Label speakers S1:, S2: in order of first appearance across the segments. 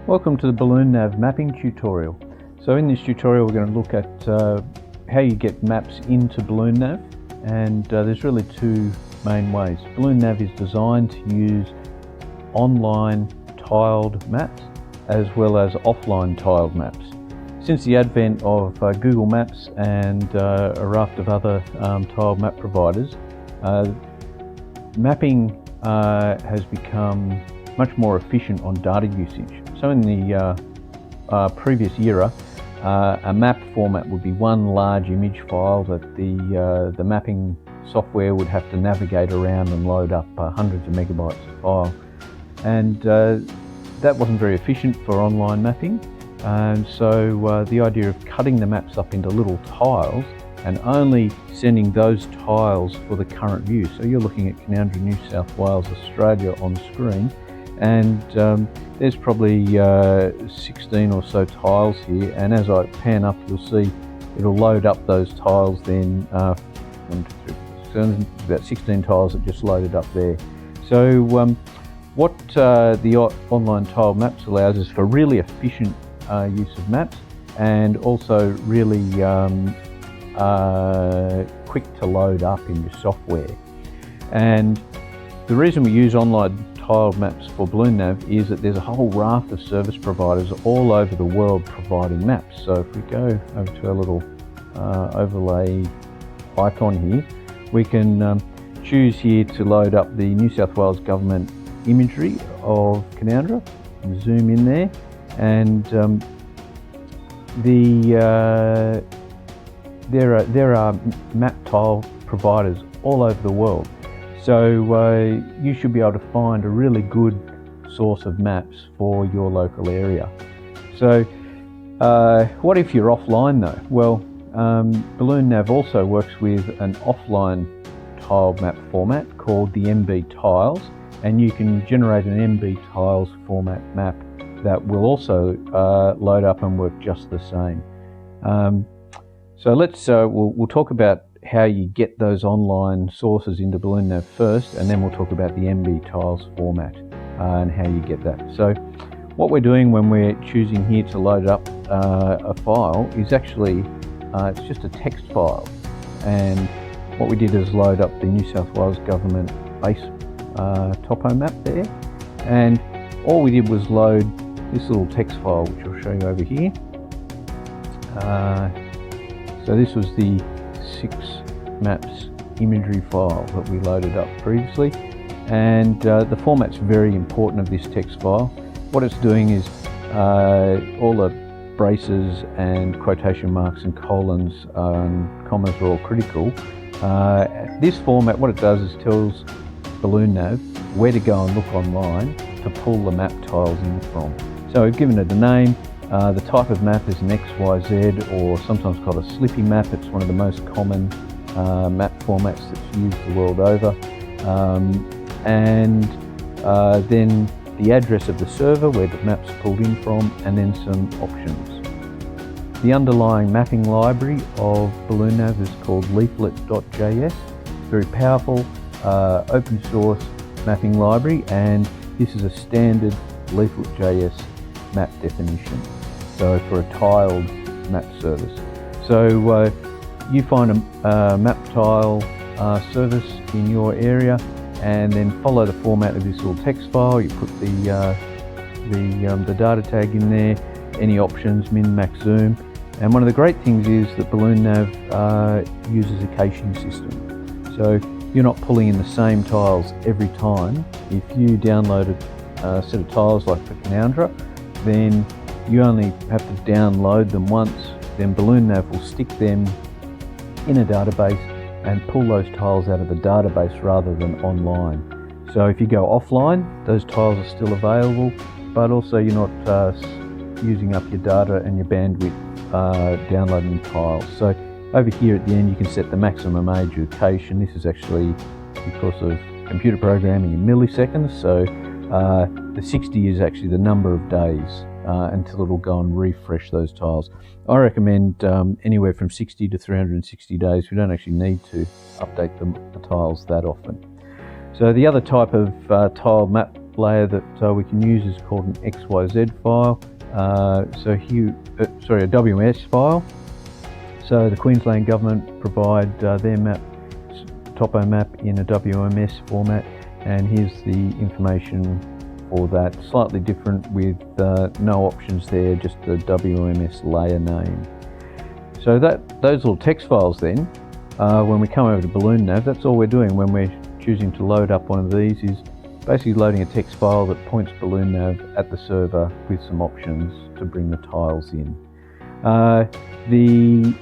S1: Welcome to the Balloon Nav mapping tutorial. So in this tutorial we're going to look at how you get maps into Balloon Nav, and there's really two main ways. Balloon Nav is designed to use online tiled maps as well as offline tiled maps. Since the advent of Google Maps and a raft of other tiled map providers, mapping has become much more efficient on data usage. So in the previous era, a map format would be one large image file that the mapping software would have to navigate around and load up hundreds of megabytes of file. And that wasn't very efficient for online mapping. And so the idea of cutting the maps up into little tiles and only sending those tiles for the current view. So you're looking at Canowindra, New South Wales, Australia on screen, and there's probably 16 or so tiles here, and as I pan up you'll see it'll load up those tiles then. About 16 tiles that just loaded up there. So what the online tiled maps allows is for really efficient use of maps, and also really quick to load up in your software. And the reason we use online tiled maps for Balloon Nav is that there's a whole raft of service providers all over the world providing maps. So if we go over to our little overlay icon here, we can choose here to load up the New South Wales government imagery of Canowindra and zoom in there, and there are map tile providers all over the world. So you should be able to find a really good source of maps for your local area. So what if you're offline though? Well, Balloon Nav also works with an offline tiled map format called the MB Tiles, and you can generate an MB Tiles format map that will also load up and work just the same. So let's we'll talk about how you get those online sources into Balloon Nav first, and then we'll talk about the MB Tiles format and how you get that. So what we're doing when we're choosing here to load up a file is actually it's just a text file, and what we did is load up the New South Wales government base topo map there, and all we did was load this little text file, which I'll show you over here. So this was the 6 maps imagery file that we loaded up previously, and the format's very important of this text file. What it's doing is all the braces and quotation marks and colons and commas are all critical. This format, what it does is tells Balloon Nav where to go and look online to pull the map tiles in from. So we've given it a name. The type of map is an XYZ, or sometimes called a slippy map. It's one of the most common map formats that's used the world over. And then the address of the server where the map's pulled in from, and then some options. The underlying mapping library of Balloon Nav is called leaflet.js. Very powerful, open source mapping library, and this is a standard leaflet.js map definition, so for a tiled map service. So you find a map tile service in your area, and then follow the format of this little text file. You put the data tag in there, any options, min, max, zoom. And one of the great things is that Balloon Nav uses a caching system. So you're not pulling in the same tiles every time. If you downloaded a set of tiles like for Canowindra, then you only have to download them once. Then Balloon Nav will stick them in a database and pull those tiles out of the database rather than online. So if you go offline, those tiles are still available, but also you're not using up your data and your bandwidth downloading tiles. So over here at the end you can set the maximum age of cache, and this is actually because of computer programming in milliseconds. So the 60 is actually the number of days until it'll go and refresh those tiles. I recommend anywhere from 60 to 360 days. We don't actually need to update the tiles that often. So the other type of tiled map layer that we can use is called an XYZ file. A WMS file. So the Queensland Government provide their map, topo map, in a WMS format, and here's the information for that. Slightly different with no options there, just the WMS layer name. So those little text files then, when we come over to Balloon Nav, that's all we're doing when we're choosing to load up one of these, is basically loading a text file that points Balloon Nav at the server with some options to bring the tiles in. The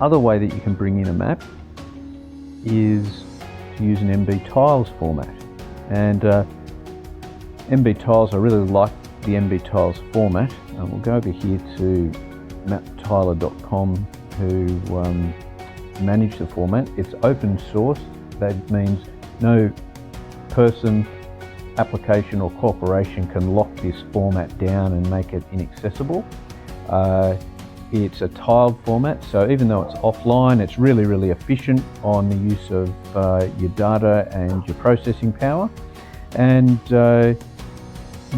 S1: other way that you can bring in a map is to use an MB tiles format. And MB tiles, I really like the MB tiles format. And we'll go over here to maptiler.com to manage the format. It's open source. That means no person, application or corporation can lock this format down and make it inaccessible. It's a tiled format, so even though it's offline, it's really, really efficient on the use of your data and your processing power. And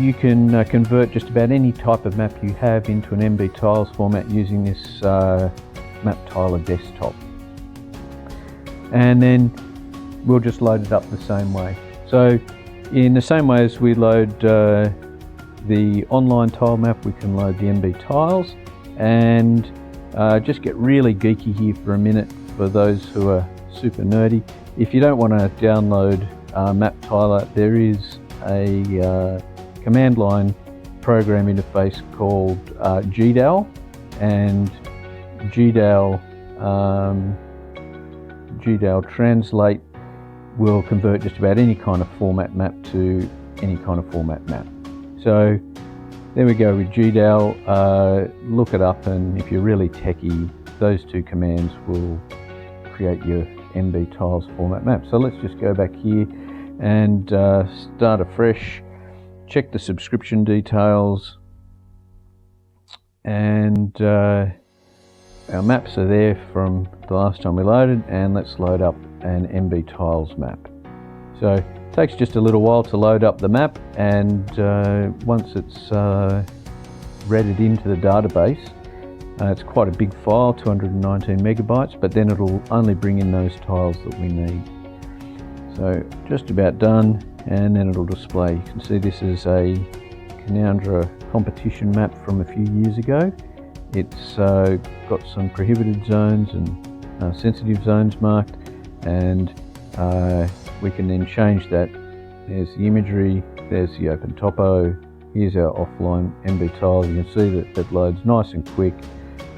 S1: you can convert just about any type of map you have into an MB tiles format using this MapTiler desktop. And then we'll just load it up the same way. So in the same way as we load the online tile map, we can load the MB tiles. And just get really geeky here for a minute for those who are super nerdy. If you don't want to download MapTiler, there is a command line program interface called GDAL, and GDAL Translate will convert just about any kind of format map to any kind of format map. So there we go with GDAL. Look it up, and if you're really techie, those two commands will create your MB tiles format map. So let's just go back here and start afresh. Check the subscription details, and our maps are there from the last time we loaded, and let's load up an MB tiles map. So it takes just a little while to load up the map, and once it's readied into the database, it's quite a big file, 219 megabytes, but then it'll only bring in those tiles that we need. So just about done, and then it'll display. You can see this is a Canowindra competition map from a few years ago. It's got some prohibited zones and sensitive zones marked, and we can then change that. There's the imagery, there's the open topo, here's our offline MB tiles. You can see that it loads nice and quick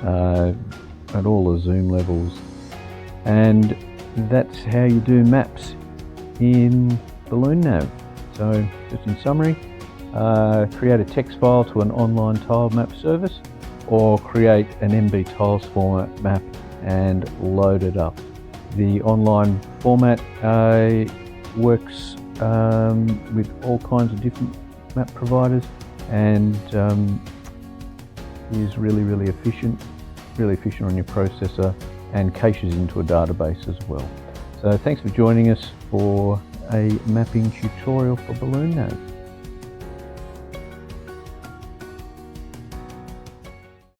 S1: at all the zoom levels. And that's how you do maps in Balloon Nav. So just in summary, create a text file to an online tile map service, or create an MB tiles format map and load it up. The online format works with all kinds of different map providers, and is really, really efficient on your processor, and caches into a database as well. So thanks for joining us for a mapping tutorial for Balloon Nav.